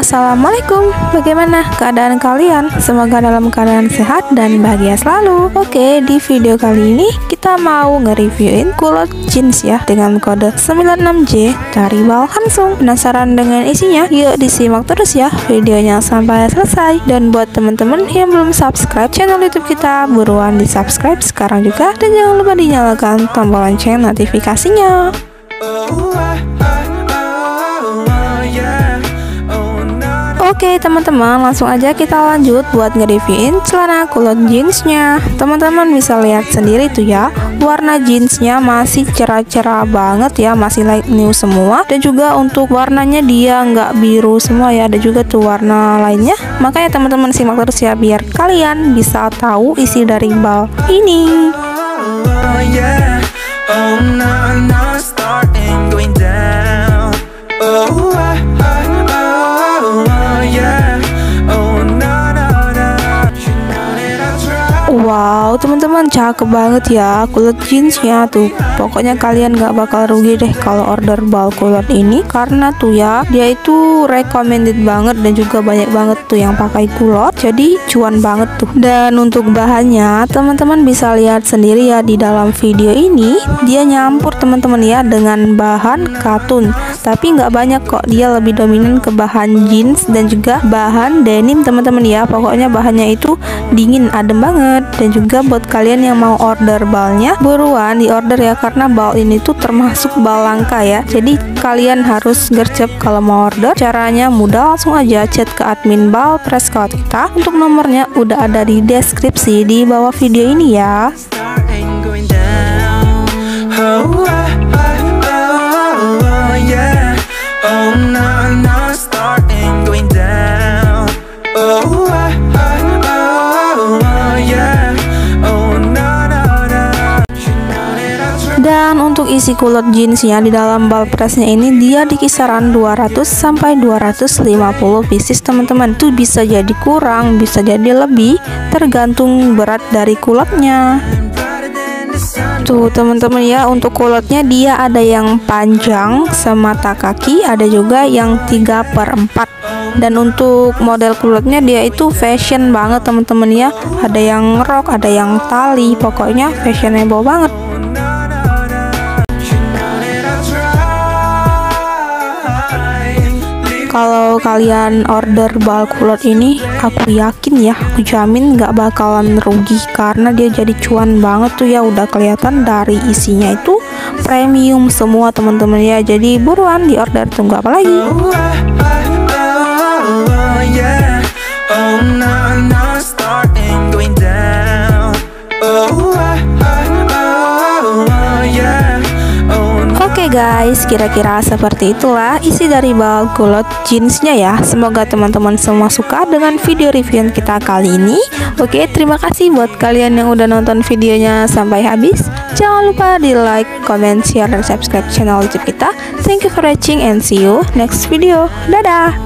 assalamualaikum. Bagaimana keadaan kalian? Semoga dalam keadaan sehat dan bahagia selalu. Oke, di video kali ini kita mau nge-reviewin kulot jeans ya dengan kode 96J dari Bal Hansung. Penasaran dengan isinya? Yuk disimak terus ya videonya sampai selesai. Dan buat teman-teman yang belum subscribe channel YouTube kita, buruan di subscribe sekarang juga, dan jangan lupa dinyalakan tombol lonceng notifikasinya. Oke teman-teman, langsung aja kita lanjut buat nge-reviewin celana kulot jeansnya. Teman-teman bisa lihat sendiri tuh ya, warna jeansnya masih cerah-cerah banget ya, masih light new semua. Dan juga untuk warnanya dia nggak biru semua ya, ada juga tuh warna lainnya. Makanya teman-teman simak terus ya, biar kalian bisa tahu isi dari Bal ini. Wow teman-teman, cakep banget ya kulot jeansnya tuh. Pokoknya kalian gak bakal rugi deh kalau order Bal kulot ini, karena tuh ya dia itu recommended banget dan juga banyak banget tuh yang pakai kulot, jadi cuan banget tuh. Dan untuk bahannya teman-teman bisa lihat sendiri ya di dalam video ini, dia nyampur teman-teman ya dengan bahan katun, tapi nggak banyak kok, dia lebih dominan ke bahan jeans dan juga bahan denim teman-teman ya. Pokoknya bahannya itu dingin, adem banget. Dan juga buat kalian yang mau order balnya, buruan di order ya, karena bal ini tuh termasuk bal langka ya, jadi kalian harus gercep kalau mau order. Caranya mudah, langsung aja chat ke admin Bal Press Cloud kita. Untuk nomornya udah ada di deskripsi di bawah video ini ya. Dan untuk isi kulot jeansnya di dalam bal pressnya ini, dia di kisaran 200 sampai 250 pieces teman-teman. Tuh bisa jadi kurang, bisa jadi lebih, tergantung berat dari kulotnya. Tuh teman-teman ya, untuk kulotnya dia ada yang panjang semata kaki, ada juga yang 3/4. Dan untuk model kulotnya dia itu fashion banget teman-teman ya, ada yang rok, ada yang tali, pokoknya fashionable banget. Kalau kalian order bal kulot ini, aku yakin ya, aku jamin nggak bakalan rugi, karena dia jadi cuan banget tuh ya. Udah kelihatan dari isinya itu premium semua teman-teman ya, jadi buruan di order, tunggu apa lagi. Oke guys, kira-kira seperti itulah isi dari bal kulot jeansnya ya. Semoga teman-teman semua suka dengan video review kita kali ini. Oke, terima kasih buat kalian yang udah nonton videonya sampai habis. Jangan lupa di like, comment, share, dan subscribe channel YouTube kita. Thank you for watching and see you next video. Dadah.